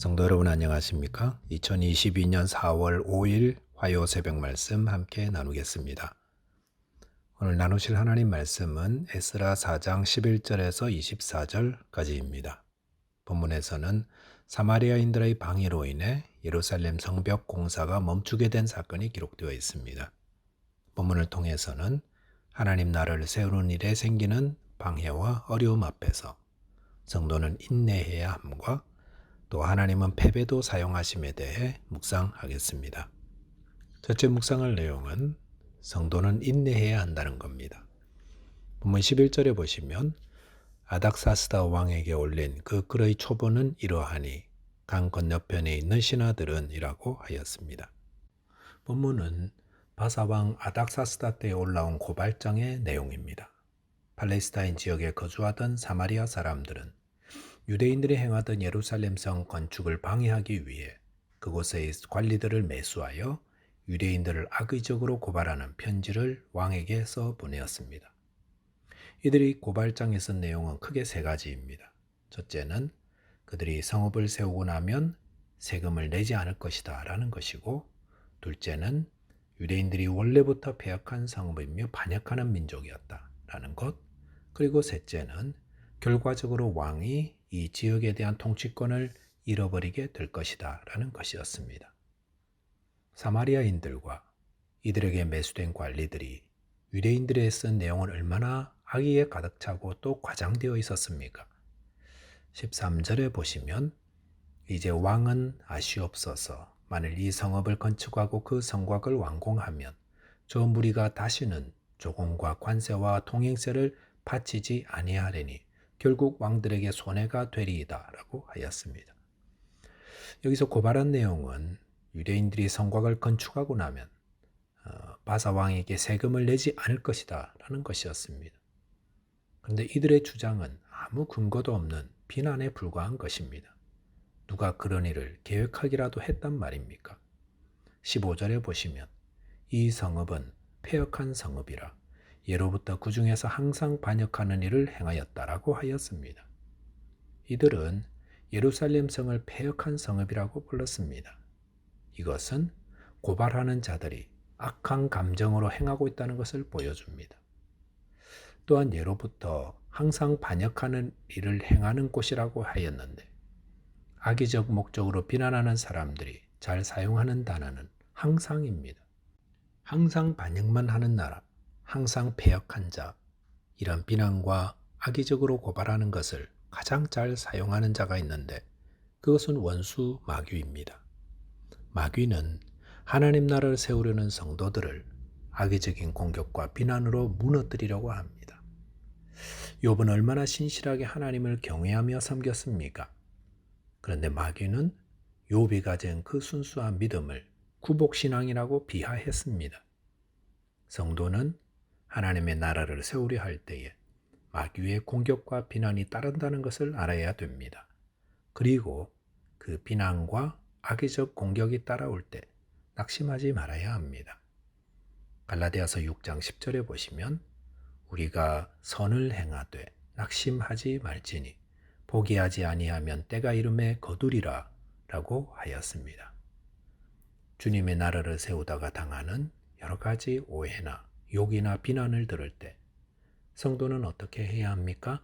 성도 여러분 안녕하십니까? 2022년 4월 5일 화요 새벽 말씀 함께 나누겠습니다. 오늘 나누실 하나님 말씀은 에스라 4장 11절에서 24절까지입니다. 본문에서는 사마리아인들의 방해로 인해 예루살렘 성벽 공사가 멈추게 된 사건이 기록되어 있습니다. 본문을 통해서는 하나님 나라를 세우는 일에 생기는 방해와 어려움 앞에서 성도는 인내해야 함과 또 하나님은 패배도 사용하심에 대해 묵상하겠습니다. 첫째 묵상할 내용은 성도는 인내해야 한다는 겁니다. 본문 11절에 보시면 아닥사스다 왕에게 올린 그 글의 초본은 이러하니 강 건너편에 있는 신하들은 이라고 하였습니다. 본문은 바사왕 아닥사스다 때에 올라온 고발장의 내용입니다. 팔레스타인 지역에 거주하던 사마리아 사람들은 유대인들이 행하던 예루살렘 성 건축을 방해하기 위해 그곳의 관리들을 매수하여 유대인들을 악의적으로 고발하는 편지를 왕에게 써 보내었습니다. 이들이 고발장에 쓴 내용은 크게 세 가지입니다. 첫째는 그들이 성읍을 세우고 나면 세금을 내지 않을 것이다 라는 것이고, 둘째는 유대인들이 원래부터 패역한 성읍이며 반역하는 민족이었다 라는 것, 그리고 셋째는 결과적으로 왕이 이 지역에 대한 통치권을 잃어버리게 될 것이다 라는 것이었습니다. 사마리아인들과 이들에게 매수된 관리들이 유대인들의 쓴 내용은 얼마나 악의에 가득 차고 또 과장되어 있었습니까? 13절에 보시면 이제 왕은 아쉬옵소서 만일 이 성읍을 건축하고 그 성곽을 완공하면 저 무리가 다시는 조공과 관세와 통행세를 바치지 아니하리니 결국 왕들에게 손해가 되리이다 라고 하였습니다. 여기서 고발한 내용은 유대인들이 성곽을 건축하고 나면 바사 왕에게 세금을 내지 않을 것이다 라는 것이었습니다. 그런데 이들의 주장은 아무 근거도 없는 비난에 불과한 것입니다. 누가 그런 일을 계획하기라도 했단 말입니까? 15절에 보시면 이 성읍은 패역한 성읍이라 예로부터 그 중에서 항상 반역하는 일을 행하였다라고 하였습니다. 이들은 예루살렘 성을 패역한 성읍이라고 불렀습니다. 이것은 고발하는 자들이 악한 감정으로 행하고 있다는 것을 보여줍니다. 또한 예로부터 항상 반역하는 일을 행하는 곳이라고 하였는데 악의적 목적으로 비난하는 사람들이 잘 사용하는 단어는 항상입니다. 항상 반역만 하는 나라, 항상 패역한 자, 이런 비난과 악의적으로 고발하는 것을 가장 잘 사용하는 자가 있는데 그것은 원수 마귀입니다. 마귀는 하나님 나라를 세우려는 성도들을 악의적인 공격과 비난으로 무너뜨리려고 합니다. 욥은 얼마나 신실하게 하나님을 경외하며 섬겼습니까? 그런데 마귀는 욥이 가진 그 순수한 믿음을 구복신앙이라고 비하했습니다. 성도는 하나님의 나라를 세우려 할 때에 마귀의 공격과 비난이 따른다는 것을 알아야 됩니다. 그리고 그 비난과 악의적 공격이 따라올 때 낙심하지 말아야 합니다. 갈라디아서 6장 10절에 보시면 우리가 선을 행하되 낙심하지 말지니 포기하지 아니하면 때가 이름에 거두리라 라고 하였습니다. 주님의 나라를 세우다가 당하는 여러 가지 오해나 욕이나 비난을 들을 때 성도는 어떻게 해야 합니까?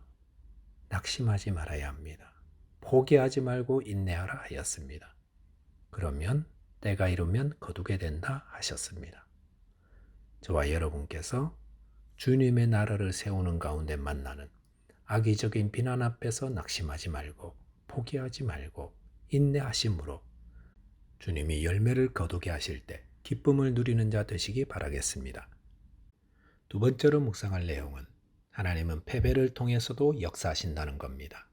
낙심하지 말아야 합니다. 포기하지 말고 인내하라 하였습니다. 그러면 때가 이르면 거두게 된다 하셨습니다. 저와 여러분께서 주님의 나라를 세우는 가운데 만나는 악의적인 비난 앞에서 낙심하지 말고 포기하지 말고 인내하심으로 주님이 열매를 거두게 하실 때 기쁨을 누리는 자 되시기 바라겠습니다. 두 번째로 묵상할 내용은 하나님은 패배를 통해서도 역사하신다는 겁니다.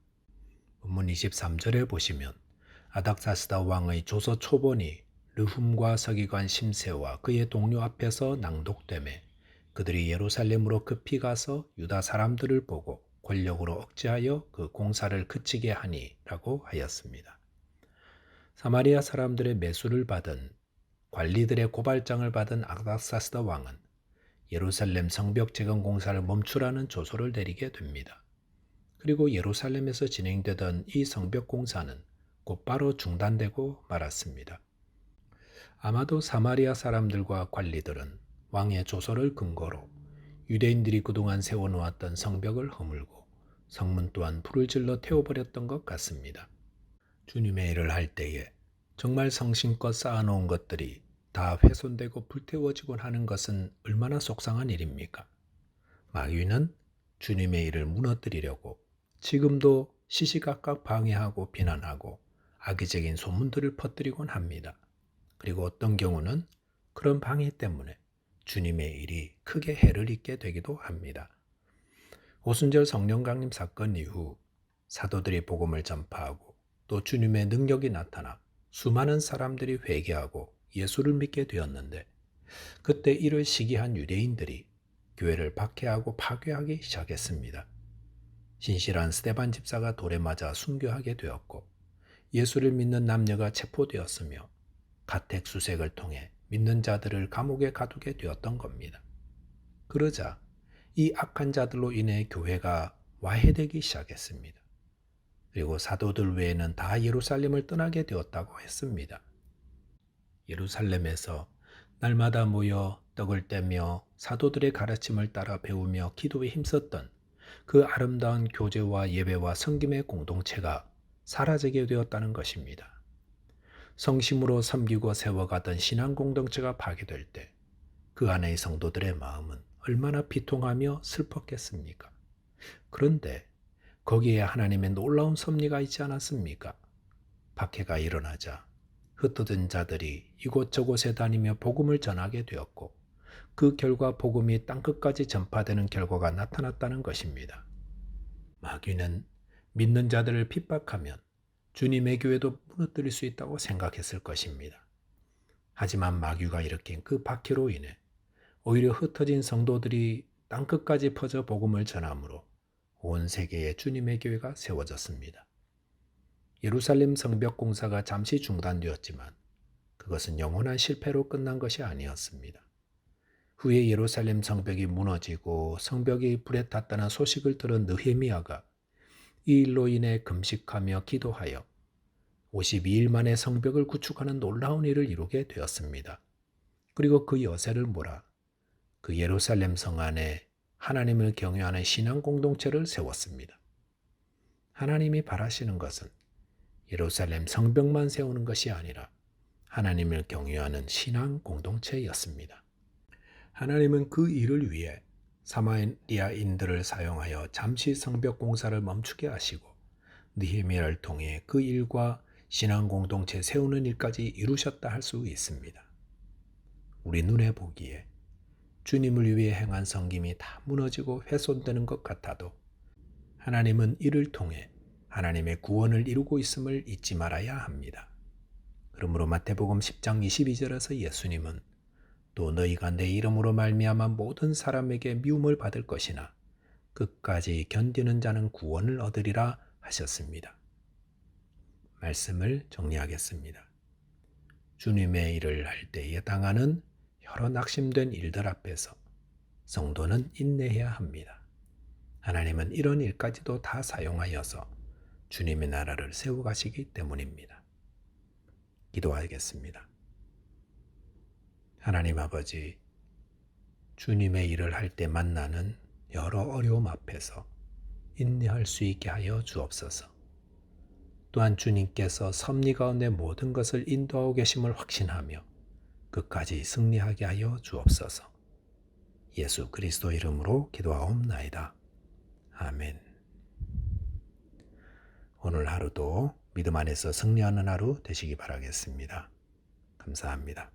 본문 23절에 보시면 아닥사스다 왕의 조서 초본이 르훔과 서기관 심세와 그의 동료 앞에서 낭독되매 그들이 예루살렘으로 급히 가서 유다 사람들을 보고 권력으로 억제하여 그 공사를 그치게 하니 라고 하였습니다. 사마리아 사람들의 매수를 받은 관리들의 고발장을 받은 아닥사스다 왕은 예루살렘 성벽 재건 공사를 멈추라는 조서를 내리게 됩니다. 그리고 예루살렘에서 진행되던 이 성벽 공사는 곧바로 중단되고 말았습니다. 아마도 사마리아 사람들과 관리들은 왕의 조서를 근거로 유대인들이 그동안 세워놓았던 성벽을 허물고 성문 또한 불을 질러 태워버렸던 것 같습니다. 주님의 일을 할 때에 정말 성심껏 쌓아놓은 것들이 다 훼손되고 불태워지곤 하는 것은 얼마나 속상한 일입니까? 마귀는 주님의 일을 무너뜨리려고 지금도 시시각각 방해하고 비난하고 악의적인 소문들을 퍼뜨리곤 합니다. 그리고 어떤 경우는 그런 방해 때문에 주님의 일이 크게 해를 입게 되기도 합니다. 오순절 성령 강림 사건 이후 사도들이 복음을 전파하고 또 주님의 능력이 나타나 수많은 사람들이 회개하고 예수를 믿게 되었는데, 그때 이를 시기한 유대인들이 교회를 박해하고 파괴하기 시작했습니다. 신실한 스데반 집사가 돌에 맞아 순교하게 되었고, 예수를 믿는 남녀가 체포되었으며 가택수색을 통해 믿는 자들을 감옥에 가두게 되었던 겁니다. 그러자 이 악한 자들로 인해 교회가 와해되기 시작했습니다. 그리고 사도들 외에는 다 예루살렘을 떠나게 되었다고 했습니다. 예루살렘에서 날마다 모여 떡을 떼며 사도들의 가르침을 따라 배우며 기도에 힘썼던 그 아름다운 교제와 예배와 섬김의 공동체가 사라지게 되었다는 것입니다. 성심으로 섬기고 세워가던 신앙 공동체가 파괴될 때 그 안의 성도들의 마음은 얼마나 비통하며 슬펐겠습니까? 그런데 거기에 하나님의 놀라운 섭리가 있지 않았습니까? 박해가 일어나자 흩어진 자들이 이곳저곳에 다니며 복음을 전하게 되었고, 그 결과 복음이 땅끝까지 전파되는 결과가 나타났다는 것입니다. 마귀는 믿는 자들을 핍박하면 주님의 교회도 무너뜨릴 수 있다고 생각했을 것입니다. 하지만 마귀가 일으킨 그 박해로 인해 오히려 흩어진 성도들이 땅끝까지 퍼져 복음을 전함으로 온 세계에 주님의 교회가 세워졌습니다. 예루살렘 성벽 공사가 잠시 중단되었지만 그것은 영원한 실패로 끝난 것이 아니었습니다. 후에 예루살렘 성벽이 무너지고 성벽이 불에 탔다는 소식을 들은 느헤미야가 이 일로 인해 금식하며 기도하여 52일 만에 성벽을 구축하는 놀라운 일을 이루게 되었습니다. 그리고 그 여세를 몰아 그 예루살렘 성 안에 하나님을 경외하는 신앙 공동체를 세웠습니다. 하나님이 바라시는 것은 예루살렘 성벽만 세우는 것이 아니라 하나님을 경외하는 신앙 공동체였습니다. 하나님은 그 일을 위해 사마리아인들을 사용하여 잠시 성벽 공사를 멈추게 하시고 느헤미야를 통해 그 일과 신앙 공동체 세우는 일까지 이루셨다 할 수 있습니다. 우리 눈에 보기에 주님을 위해 행한 섬김이 다 무너지고 훼손되는 것 같아도 하나님은 이를 통해 하나님의 구원을 이루고 있음을 잊지 말아야 합니다. 그러므로 마태복음 10장 22절에서 예수님은 또 너희가 내 이름으로 말미암아 모든 사람에게 미움을 받을 것이나 끝까지 견디는 자는 구원을 얻으리라 하셨습니다. 말씀을 정리하겠습니다. 주님의 일을 할 때에 당하는 여러 낙심된 일들 앞에서 성도는 인내해야 합니다. 하나님은 이런 일까지도 다 사용하여서 주님의 나라를 세워가시기 때문입니다. 기도하겠습니다. 하나님 아버지, 주님의 일을 할 때 만나는 여러 어려움 앞에서 인내할 수 있게 하여 주옵소서. 또한 주님께서 섭리 가운데 모든 것을 인도하고 계심을 확신하며 끝까지 승리하게 하여 주옵소서. 예수 그리스도 이름으로 기도하옵나이다. 아멘. 오늘 하루도 믿음 안에서 승리하는 하루 되시기 바라겠습니다. 감사합니다.